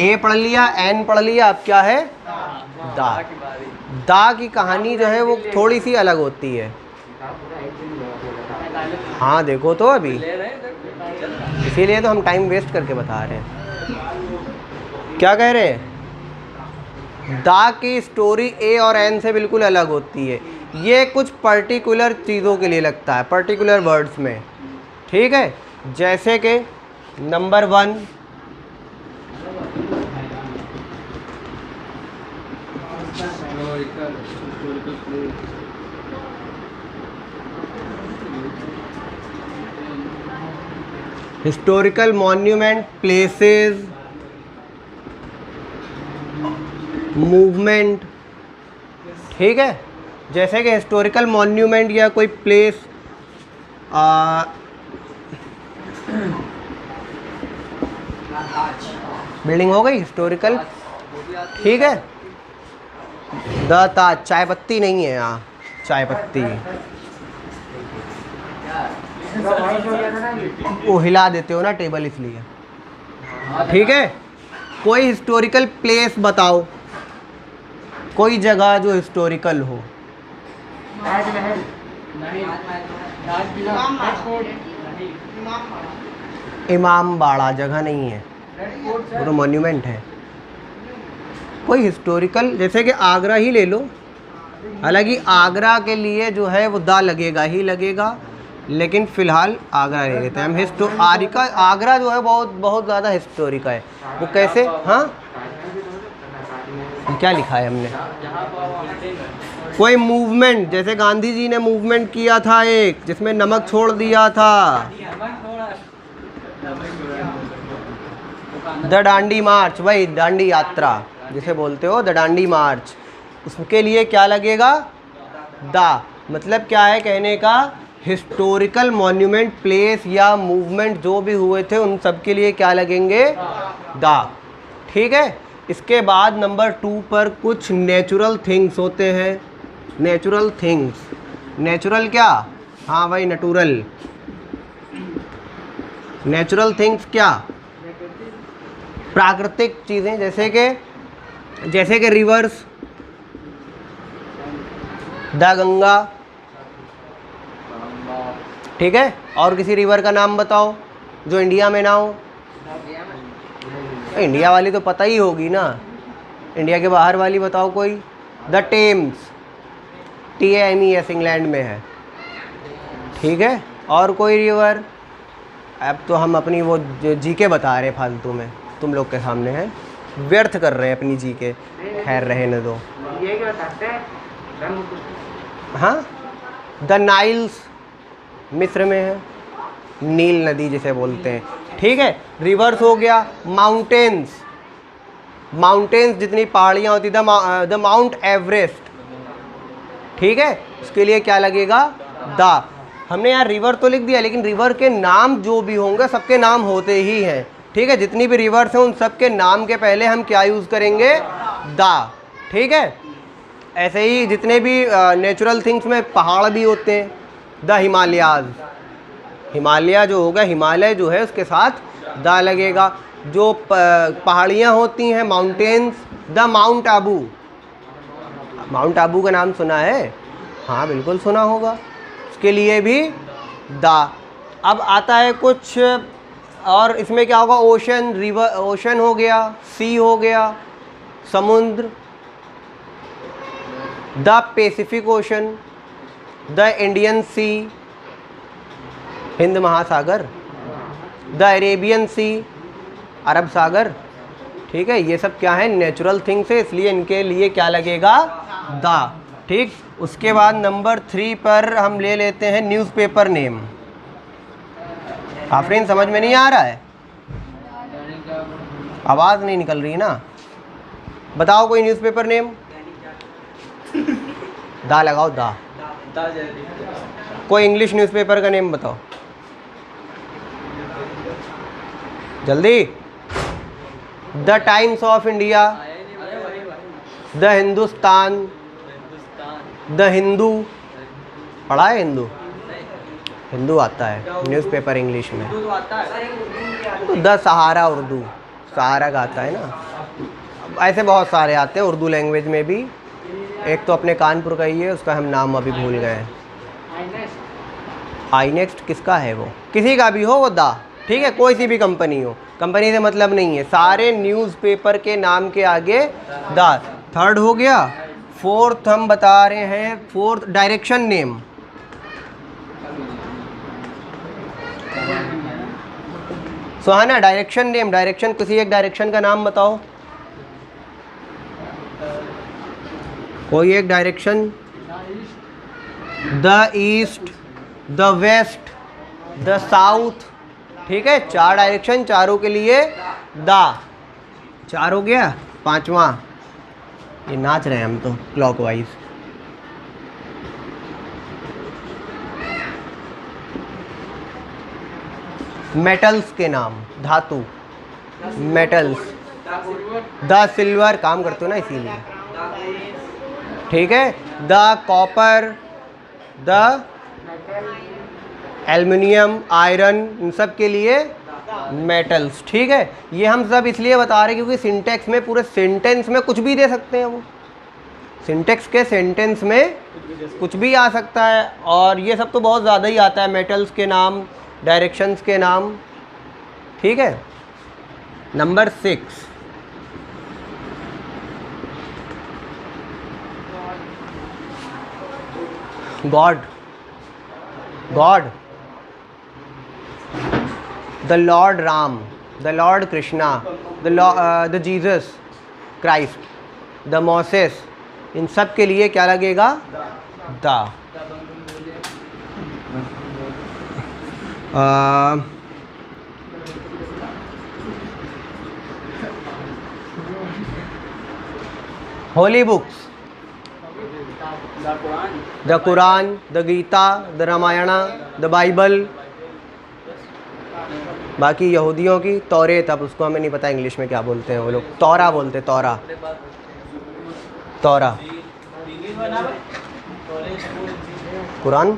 ए पढ़ लिया, एन पढ़ लिया, अब क्या है दा। दा की कहानी जो है वो थोड़ी सी अलग होती है। हाँ देखो तो अभी, इसीलिए तो हम टाइम वेस्ट करके बता रहे हैं। क्या कह रहे हैं? दा की स्टोरी ए और एन से बिल्कुल अलग होती है। ये कुछ पर्टिकुलर चीज़ों के लिए लगता है, पर्टिकुलर वर्ड्स में, ठीक है। जैसे कि number 1, historical monument, places, movement, ठीक है। जैसे कि हिस्टोरिकल मॉन्यूमेंट या कोई प्लेस, बिल्डिंग हो गई हिस्टोरिकल, ठीक है। द ताज, चाय पत्ती नहीं है यहाँ, चाय पत्ती वो हिला देते हो ना टेबल, इसलिए, ठीक है। कोई हिस्टोरिकल प्लेस बताओ, कोई जगह जो हिस्टोरिकल हो। इमाम बाड़ा जगह नहीं है, वो तो मॉन्यूमेंट है। कोई हिस्टोरिकल, जैसे कि आगरा ही ले लो, हालांकि आगरा के लिए जो है वो दा लगेगा ही लगेगा, लेकिन फ़िलहाल आगरा ले लेते हैं हम। आगरा जो है बहुत बहुत ज़्यादा हिस्टोरिक है। वो कैसे? हाँ, क्या लिखा है हमने? कोई मूवमेंट, जैसे गांधी जी ने मूवमेंट किया था एक, जिसमें नमक छोड़ दिया था, द दांडी मार्च, वही दांडी यात्रा जिसे बोलते हो, द दांडी मार्च, उसके लिए क्या लगेगा? दा। मतलब क्या है कहने का? हिस्टोरिकल मॉन्यूमेंट, प्लेस या मूवमेंट जो भी हुए थे उन सब के लिए क्या लगेंगे? दा, ठीक है। इसके बाद नंबर 2 पर कुछ नेचुरल थिंग्स होते हैं। नेचुरल थिंग्स, नेचुरल क्या? हाँ भाई, नेचुरल। नेचुरल थिंग्स क्या? प्राकृतिक चीज़ें, जैसे कि रिवर्स, द गंगा, ठीक है। और किसी रिवर का नाम बताओ जो इंडिया में ना हो। इंडिया वाली तो पता ही होगी ना, इंडिया के बाहर वाली बताओ कोई। द टेम्स, TAMES इंग्लैंड में है, ठीक है। और कोई रिवर? अब तो हम अपनी वो जीके बता रहे हैं फालतू में, तुम लोग के सामने है, व्यर्थ कर रहे हैं अपनी जीके। खैर रहने दो। हाँ, द नाइल्स मिस्र में है, नील नदी जिसे बोलते हैं, ठीक है। रिवर्स हो गया। माउंटेन्स, माउंटेन्स जितनी पहाड़ियाँ होती, द माउंट एवरेस्ट, ठीक है। उसके लिए क्या लगेगा? दा। हमने यहाँ रिवर तो लिख दिया, लेकिन रिवर के नाम जो भी होंगे सबके नाम होते ही हैं, ठीक है। जितनी भी रिवर्स हैं उन सब के नाम के पहले हम क्या यूज़ करेंगे? दा, ठीक है। ऐसे ही जितने भी नेचुरल थिंग्स में पहाड़ भी होते हैं, द हिमालयाज, हिमालय जो होगा, हिमालय जो है उसके साथ दा लगेगा। जो पहाड़ियाँ होती हैं, mountains, the mount Abu. Mount Abu का नाम सुना है? हाँ बिल्कुल सुना होगा, उसके लिए भी दा। अब आता है कुछ और, इसमें क्या होगा? ओशन, रिवर, ओशन हो गया, सी हो गया, समुद्र, the Pacific Ocean, the Indian sea, हिंद महासागर, द अरेबियन सी, अरब सागर, ठीक है। ये सब क्या है? नेचुरल थिंग्स है, इसलिए इनके लिए क्या लगेगा? दा, ठीक। उसके बाद नंबर 3 पर हम ले लेते हैं न्यूज़पेपर नेम। आफरीन समझ में नहीं आ रहा है? आवाज़ नहीं निकल रही ना? बताओ कोई न्यूज़पेपर नेम। दा लगाओ, दा। कोई इंग्लिश न्यूज़पेपर का नेम बताओ जल्दी। The times of India, the Hindustan, the Hindu. पढ़ा है हिंदू? हिंदू आता है न्यूज़पेपर इंग्लिश में। तो द सहारा उर्दू, सारक आता है ना, ऐसे बहुत सारे आते हैं उर्दू लैंग्वेज में भी। एक तो अपने कानपुर का ही है, उसका हम नाम अभी भूल गए। आई नेक्स्ट किसका है वो, किसी का भी हो वो दा, ठीक है, कोई सी भी कंपनी हो, कंपनी से मतलब नहीं है, सारे न्यूज़पेपर के नाम के आगे दा। थर्ड हो गया। फोर्थ हम बता रहे हैं, fourth direction name. Suhana direction name, direction, किसी एक डायरेक्शन का नाम बताओ, कोई एक direction. The east, the west, the south, ठीक है, 4 डायरेक्शन, चारों के लिए दा। 4 हो गया। 5वां, ये नाच रहे हैं हम तो क्लॉकवाइज। मेटल्स के नाम, धातु, मेटल्स। द सिल्वर, काम करते हो ना इसीलिए, ठीक है। The copper, the aluminium, iron, इन सब के लिए मेटल्स, ठीक है। ये हम सब इसलिए बता रहे हैं क्योंकि सिंटेक्स में, पूरे सेंटेंस में कुछ भी दे सकते हैं वो, सिंटेक्स के सेंटेंस में कुछ भी आ सकता है। और ये सब तो बहुत ज़्यादा ही आता है, मेटल्स के नाम, डायरेक्शंस के नाम, ठीक है। Number 6, God, God, the Lord Ram, the Lord Krishna, the Jesus Christ, the Moses, इन सब के लिए क्या लगेगा, the. Holy books, the Quran, the Gita, the Ramayana, the Bible. बाकी यहूदियों की तौरेत, अब उसको हमें नहीं पता इंग्लिश में क्या बोलते हैं वो लोग, तौरा बोलते, तौरा, तौरा, कुरान,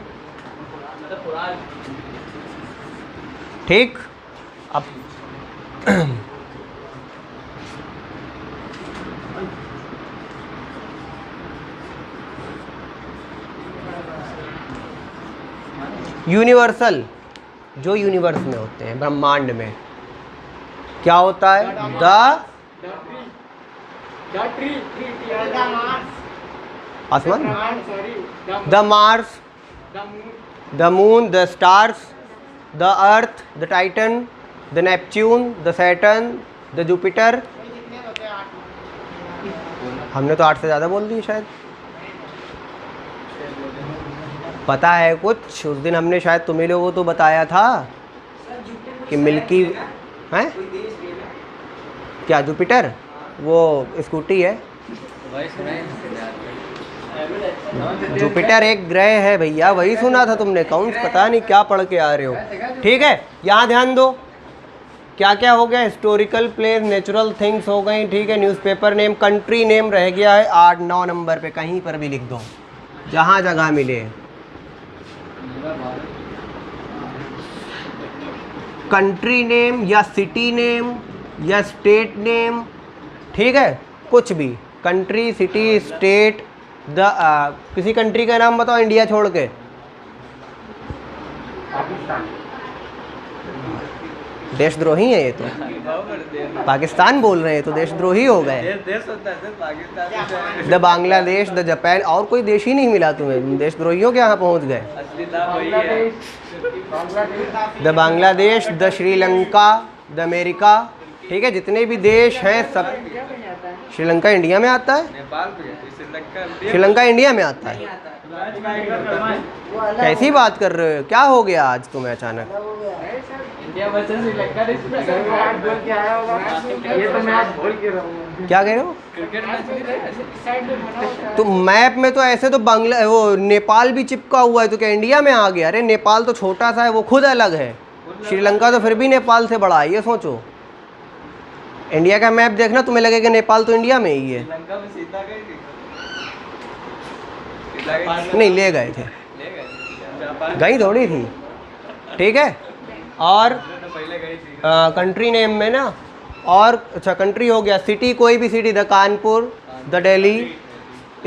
ठीक। अब यूनिवर्सल, जो यूनिवर्स में होते हैं, ब्रह्मांड में क्या होता है, आसमान, the Mars, the moon, the stars, the earth, the Titan, the Neptune, the Saturn, the Jupiter. हमने तो 8 से ज़्यादा बोल दिए शायद, पता है कुछ। उस दिन हमने शायद तुम्हें लोगों तो बताया था कि मिल्की है क्या, जुपिटर, वो स्कूटी है, जुपिटर एक ग्रह है भैया, वही सुना था तुमने, कौन पता नहीं क्या पढ़ के आ रहे हो, ठीक है। यहाँ ध्यान दो, क्या क्या हो गया, हिस्टोरिकल प्लेस, नेचुरल थिंग्स हो गई, ठीक है। न्यूज़पेपर नेम, कंट्री नेम रह गया है 8-9 नंबर पे, कहीं पर भी लिख दो जहाँ जगह मिले। कंट्री नेम या सिटी नेम या स्टेट नेम, ठीक है, कुछ भी, कंट्री, सिटी, स्टेट, द किसी कंट्री का नाम बताओ इंडिया छोड़ के। देशद्रोही है ये तो, पाकिस्तान बोल रहे हैं तो देशद्रोही हो गए। द बांग्लादेश, द जापान, और कोई देश ही नहीं मिला तुम्हें, देशद्रोहियों के यहाँ पहुँच गए। The Bangladesh, the Sri Lanka, the America, ठीक है, जितने भी देश हैं सब। श्रीलंका इंडिया में आता है, श्रीलंका इंडिया में आता है, कैसी बात कर रहे हो, क्या हो गया आज तुम्हें अचानक। क्या कह रहे हो, तो मैप में तो ऐसे तो बांग्ला, वो नेपाल भी चिपका हुआ है, तो क्या इंडिया में आ गया। अरे नेपाल तो छोटा सा है, वो खुद अलग है, श्रीलंका तो फिर भी नेपाल से बड़ा है, ये सोचो। इंडिया का मैप देखना, तुम्हें लगेगा नेपाल तो इंडिया में ही है। नहीं ले गए थे, गई थोड़ी थी, ठीक है। और कंट्री नेम में ना और अच्छा कंट्री हो गया, सिटी कोई भी city, the Kanpur, the Delhi.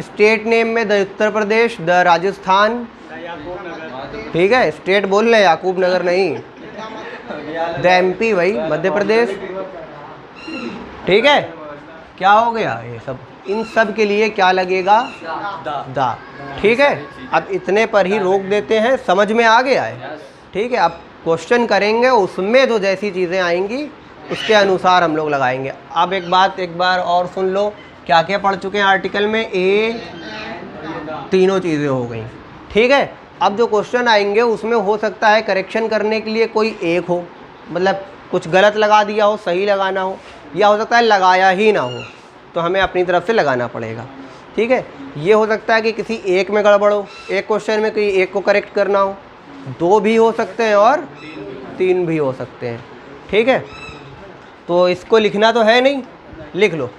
State name में द उत्तर प्रदेश, द राजस्थान, ठीक है, स्टेट बोल रहे याकूब नगर नहीं, द एमपी भाई मध्य प्रदेश, ठीक है। क्या हो गया ये सब, इन सब के लिए क्या लगेगा, दा, ठीक है। अब इतने पर ही रोक देते हैं, समझ में आ गया है, ठीक है। अब क्वेश्चन करेंगे, उसमें जो जैसी चीज़ें आएंगी उसके अनुसार हम लोग लगाएंगे। अब एक बार और सुन लो, क्या क्या पढ़ चुके हैं आर्टिकल में, तीनों चीज़ें हो गई, ठीक है। अब जो क्वेश्चन आएंगे उसमें हो सकता है करेक्शन करने के लिए कोई एक हो, मतलब कुछ गलत लगा दिया हो, सही लगाना हो, या हो सकता है लगाया ही ना हो, तो हमें अपनी तरफ से लगाना पड़ेगा, ठीक है। ये हो सकता है कि किसी एक में गड़बड़ हो, एक क्वेश्चन में कोई एक को करेक्ट करना हो, 2 भी हो सकते हैं और 3 भी हो सकते हैं, ठीक है। तो इसको लिखना तो है नहीं, लिख लो।